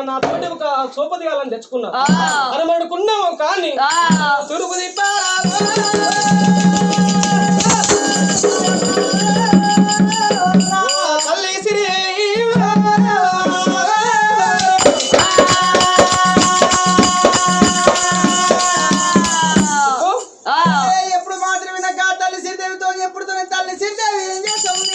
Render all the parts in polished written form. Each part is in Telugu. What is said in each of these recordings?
నాతోటి ఒక సోపదిగాలని తెచ్చుకున్నా అని మడుకున్నాము కానీ తురుపు ఎప్పుడు మాత్రమే నాకు తల్లి శ్రీదేవితో ఎప్పుడు తల్లి శ్రీదేవి ఏం చేస్తుంది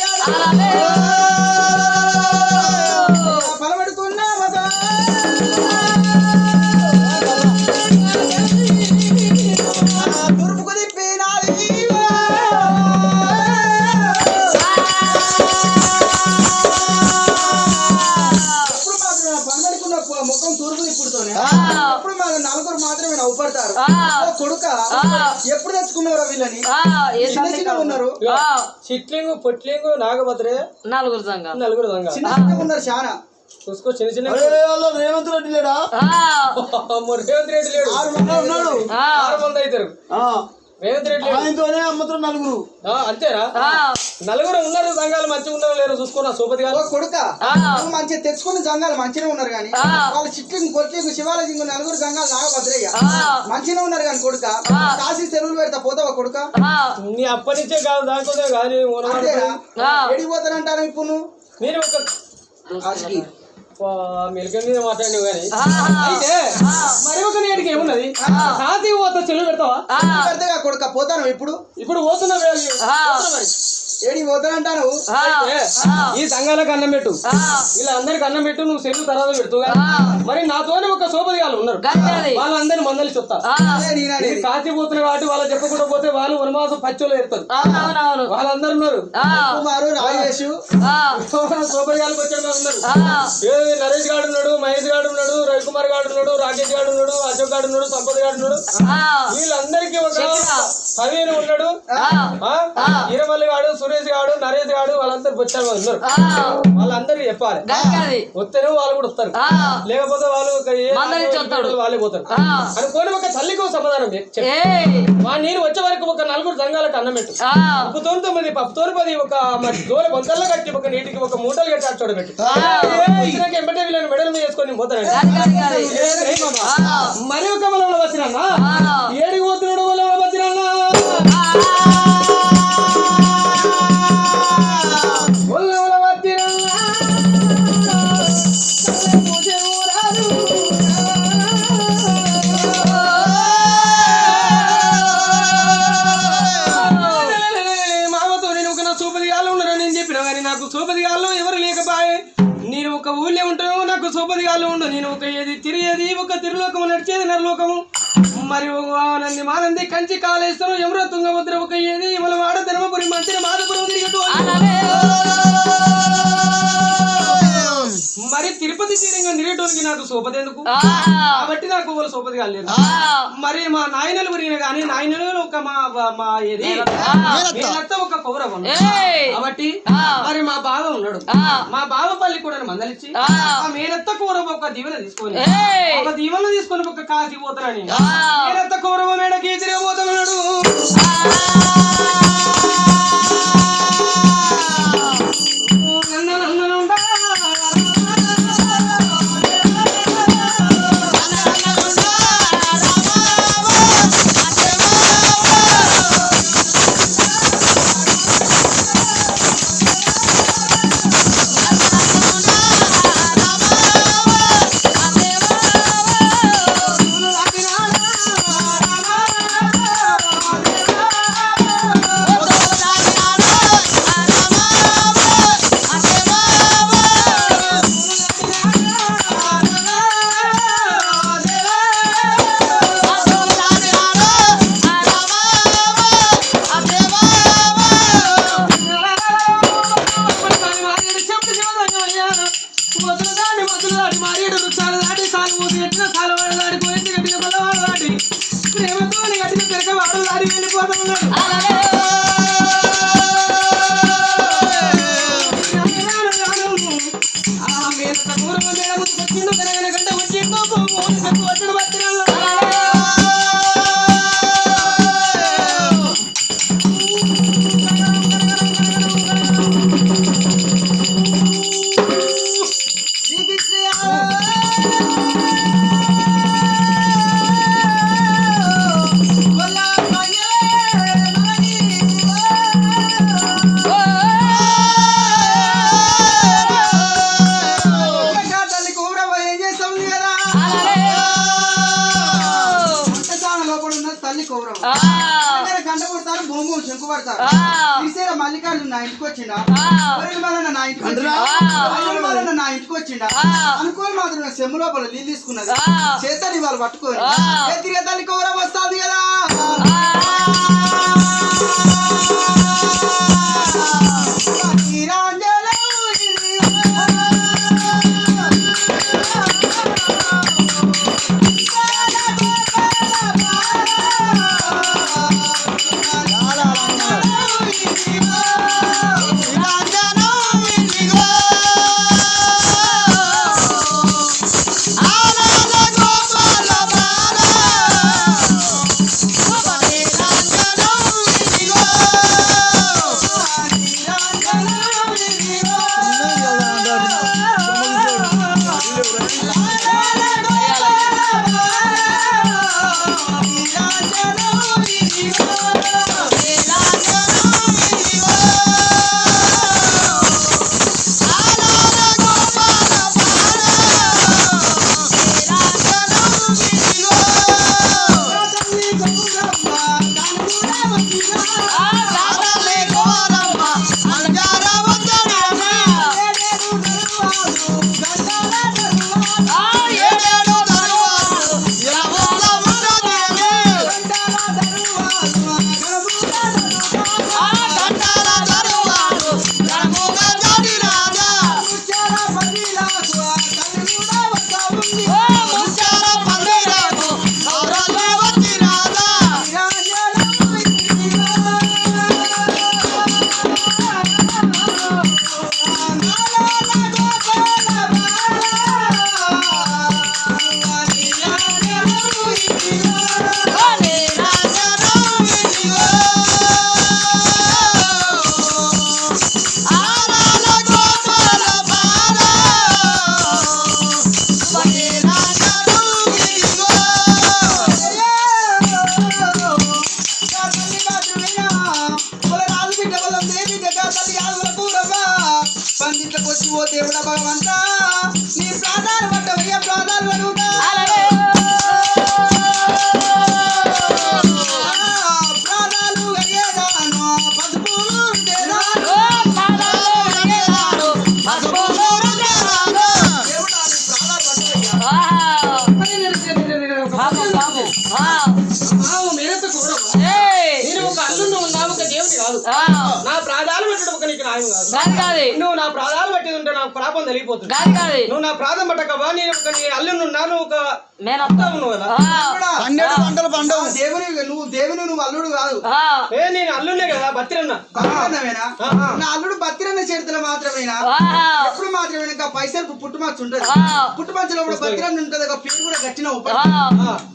ముఖం తూర్పు తిప్పుడుతోనే ఎప్పుడు నలుగురు మాత్రమే నవ్వుపడతారు కొడుక ఎప్పుడు తెచ్చుకున్నారు వీళ్ళని ఉన్నారు చిట్లింగు పొట్లింగు నాగభద్రే నలుగురు చిన్న ఉన్నారు చాలా చూసుకో చిన్న చిన్న రేవంత్ రెడ్డి లేడా రేవంత్ రెడ్డి లేడు 6 మంది అవుతారు రేవంత్ రెడ్డి ఆయనతోనే అమ్మతారు నలుగురు అంతేనా నలుగురు ఉన్నారు సంఘాలు మంచిగా ఉన్నారు లేరు చూసుకున్నా సోపతి గారు కొడుక మంచిగా తెచ్చుకున్న సంఘాలు మంచిగా ఉన్నారు కానీ వాళ్ళు చిట్లింగ్ పొట్లింగ్ శివాలజింగ్ నలుగురు సంఘాలు నాగభద్రయ్య మంచిగా ఉన్నారు కానీ కొడుక కాశీ సెలవులు పెడతా పోతావా కొడుక నీ అప్పటి నుంచే కాదు దానికోసం కానీ ఎడిపోతానంటాను ఇప్పుడు నువ్వు నేను ఒక మెలక మీద మాట్లాడినావు కానీ అయితే మరి ఒక నేటికి ఏమున్నది కాశీ పోతా చెల్లు పెడతావా పెడతా కొడుక పోతాను ఇప్పుడు పోతున్నా ఏడి పోతానంటాను ఈ సంఘాలకు అన్నం పెట్టు ఇలా అందరికి అన్నం పెట్టు నువ్వు సెల్లు తర్వాత పెడుతూ మరి నాతోనే ఒక సోపదిగాలు ఉన్నారు వాళ్ళందరినీ మందలి చెప్తా కాశీ పోతున్నారు కాబట్టి వాళ్ళు చెప్పకుండా పోతే వాళ్ళు వనమాసం పచ్చోళ్ళు ఎడతారు వాళ్ళందరూ ఉన్నారు సోపదిగాలకు వచ్చే ఉన్నారు నరేష్ గాడు ఉన్నాడు మహేష్ గాడు ఉన్నాడు రవికుమార్ గాడు ఉన్నాడు రాకేష్ గాడు ఉన్నాడు అశోక్ గాడు ఉన్నాడు సంపత్ గాడు ఉన్నాడు వీళ్ళందరికీ ఒక కవీని ఉన్నాడు ఈరమల్లి గాడు సురేష్ గాడు నరేష్ గాడు వాళ్ళందరూ వచ్చారు ఉన్నారు వాళ్ళందరికీ చెప్పాలి వస్తేనే వాళ్ళు కూడా వస్తారు లేకపోతే వాళ్ళు వాళ్ళే పోతారు అనుకోని ఒక తల్లికి సమాధానం నేను వచ్చే వరకు ఒక 4 సంఘాలకు అన్నం పెట్టు ఉప్పుతో 9 పప్పుతో 10 ఒక దూర బొంతల్లో కట్టి ఒక నీటికి ఒక మూటలు కట్టి అటు చూడబెట్టు ఎంబటే వీళ్ళని మెడల్ మీద వేసుకొని పోతారండి మరి ఒక వలంలో వచ్చినా ఏడికి పోతున్నాడు వలంలో వచ్చినా సోపదిగాల్లో ఎవరు లేకపోయే నేను ఒక ఊళ్ళో ఉంటాను నాకు సోపదిగాల్లో ఉండు నేను ఒక ఏది తిరిగేది ఒక తిరులోకము నడిచేది నరలోకము మరి నంది మానంది కంచి కాళేశ్వరం ఎవరో తుంగభద్ర ఒక ఏది ఇవాళ వాడ ధర్మపురి మంత్రి మాధపురం తిరిగట్టు మరి తిరుపతి తీరంగా తిరిగేటోనికి నాకు సోపతి ఎందుకు కాబట్టి నాకు వాళ్ళు సోపతి కాలేదు మరి మా నాయనలు పెరిగిన కానీ నాయనలు ఒక మా ఏది ఒక కౌరవం కాబట్టి మరి మా బావ ఉన్నాడు మా బావ పల్లి కూడా మందలిచ్చి ఆ మేనత్త కౌరవం ఒక దీవెన తీసుకొని ఒక కాశీ పోతారని మేనత్త కౌరవ మేడకి తిరగబోతున్నాడు మల్లికార్జున నా ఇంటికి వచ్చిండా వరలమాలన్న నా ఇంటికి వచ్చిండా వరలమాలన్న నా ఇంటికి వచ్చిండా అనుకోని మాత్రం సెమ్ము లోపల నీళ్ళు తీసుకున్నది చేతని వాళ్ళు పట్టుకొని తిరిగే తల్లి కూర వస్తుంది కదా పందిట్లకు వచ్చి ఓ దేవుడా భగవంతా నీ ప్రాణాలు పట్టవయ్యా ప్రాణాలు అడుగుతా ప్రాణాలు అయ్యేదాను పసుపులు నా ప్రాణాలు పెట్టడం ఒక నీకు న్యాయం కాదు. నువ్వు నా ప్రాణాలు పట్టి ఉంటే నాకు పాపం తెలియపోతుంది. నువ్వు నా ప్రాణం పట్టకవా నేను ఒక నీ అల్లున్నా నువ్వు ఒక నువ్వు దేవుని నువ్వు అల్లుడు కాదు నేను అల్లునే కదా బత్తిరన్న నా అల్లుడు బత్తిరన్న చేతులు మాత్రమేనా ఎప్పుడు మాత్రమే పైసలు పుట్టుమచ్చ ఉంటది పుట్టుమచ్చలో కూడా బత్తిరన్న ఉంటది ఒక పేరు కూడా గట్టిన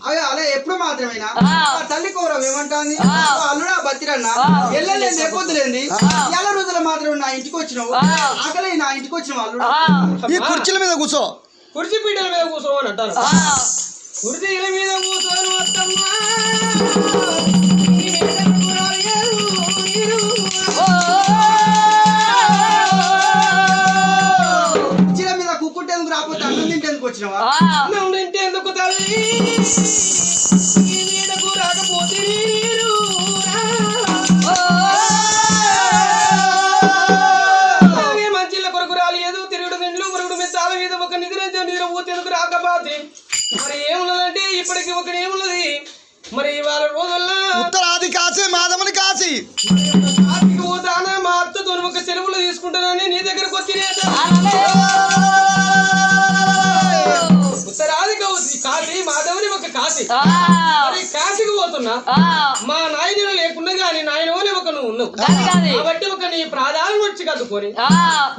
అదే అలా ఎప్పుడు మాత్రమేనా తల్లి కౌరవం ఏమంటాంది అల్లుడా బత్తిరన్న ఎల్లలేదు ఎప్పొద్దులేంది ఎలా రోజుల మాత్రం నా ఇంటికి వచ్చినావు ఆకలి నా ఇంటికి వచ్చిన అల్లుడు ఈ కుర్చీల మీద కూర్చో కుర్చీ పీటల మీద కూర్చో అని అంటారు కుర్చీల మీద కూర్చోను వస్తమ్మా కుర్చీల మీద కుక్కుంటేందుకు రాకపోతే అన్నం తింటేందుకు వచ్చినావా అన్నం తింటేందుకు తల్లి నీడకు రాకపోతే మంచిల కొరకు రాలేదు తిరుగుడు తిండ్లు మురుగుడు మెత్తాల మీద ఒక నిద్ర పోతేందుకు రాకపోతే మరి ఏమున్నదంటే ఇప్పటికి ఒక ఏమున్నది మరి వాళ్ళ రోజుల్లో ఉత్తరాది కాసి మాధవుని కాసి కాశీకి పోతానా మా అత్తతో ఒక సెలవులు తీసుకుంటానని నీ దగ్గరకు వచ్చి ఉత్తరాది కాశీ మాధవుని ఒక కాశీ మరి కాశీకి పోతున్నా మా నాయన లేకుండా గాని నాయనోనే ఒక నువ్వు ఉన్నావు కాబట్టి ఒక నీ ప్రాధాన్యం వచ్చి కదుకొని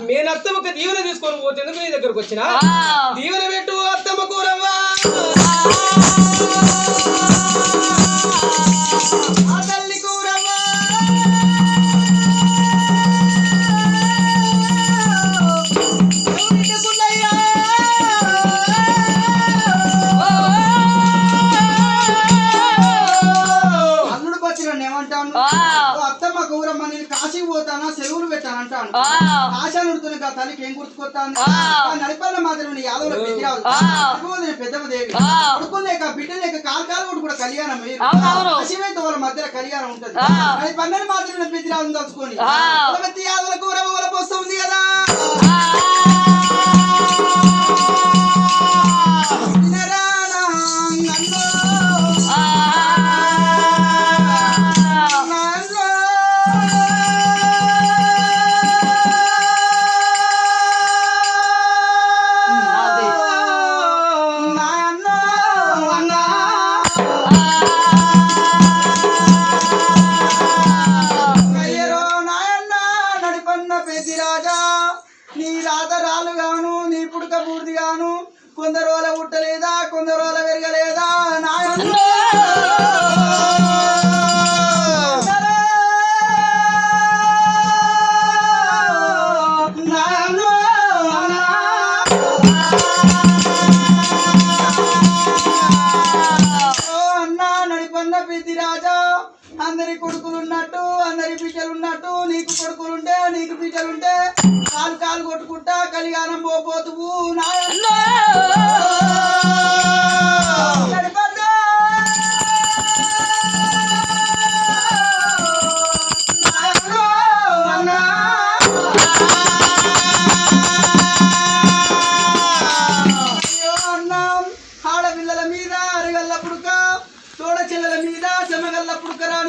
నేనత్త ఒక దీవెన తీసుకొని పోతేందుకు నీ దగ్గరకు వచ్చిన దీవెన పెట్టు అత్తమ్మ కూరవ్వా తల్లి కూరవ్వా అల్లుడు పచ్చిన ఏమంటాను అత్తమ్మ గౌరమ్మ నేను కాశీ ఊరికి పోతానా సెలవులు పెట్టానంటాను ఆశ నుడుతున్న తల్లికి ఏం గుర్తుకొస్తాను నడిపల్ల మాత్రం యాదవుల పెద్దరాజు పెద్దదేవి కొడుకు లేక బిడ్డ లేక కాలు కూడా కళ్యాణం అశివైతే వాళ్ళ మధ్యలో కళ్యాణం ఉంటది అది పన్నెండు మాత్రమే పెద్దరాజు తలుచుకొని యాదవులకు రవ్వల పోస్తుంది కదా కొందరోల ఉట్టలేదా కొందరోల వెరగలేదా నాయన నడిపన్న పెద్దిరాజా అందరి కొడుకులున్నట్టు అందరి బిడ్డలున్నట్టు నీకు కొడుకులుంటే నీకు బిడ్డలుంటే కాలు కొట్టుకుంటా కళ్యాణం పోతువు నాయన ఆడపిల్లల మీద అరగల్ల పుడక తోడ చెల్లెల మీద చెమగల్ల పుడకరా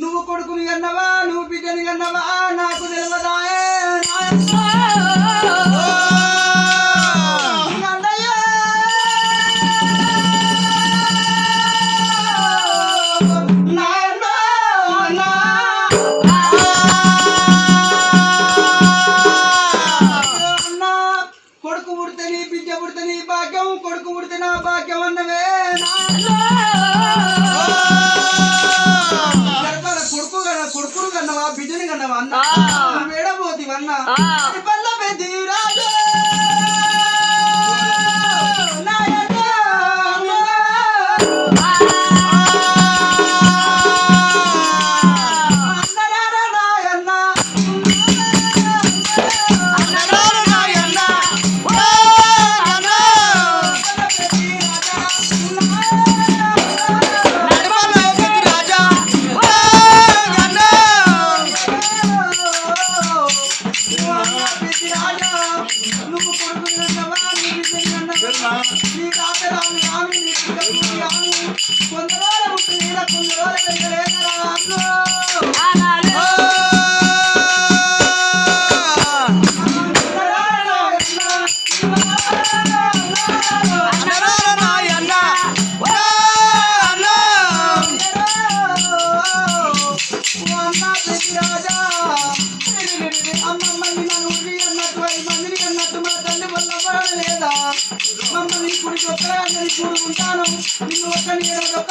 నువ్వు కొడుకుని కన్నవా నువ్వు బిడ్డని కన్నవా నాకు తెలియదాయే కొడుకు పుడితే నీ బిడ్డ పుడితే నీ భాగ్యం కొడుకు పుడితే నా భాగ్యం అన్నవే కొడుకును కన్నవా బిడ్డని కన్నవా అన్న వేడబోతివన్నా పల్ల పెద్ది రాజు నువ్వు కొడుకుని కన్నవా నీ బిడ్డని కన్నవా నీ కాకరాలు రాను నీ పిల్లలు రాను కొందరోల ముట్టు నీడ కొందరోల వెళ్ళలేదరా అమ్మమ్మని నన్ను అన్నట్టు 5 మందిని అన్నట్టు మా తల్లి వల్ల లేదా మమ్మల్ని ఇప్పుడు ఒక్కరే చూడుకుంటాను నిన్ను ఒక్కని 20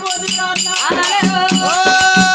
పోతున్నా అన్న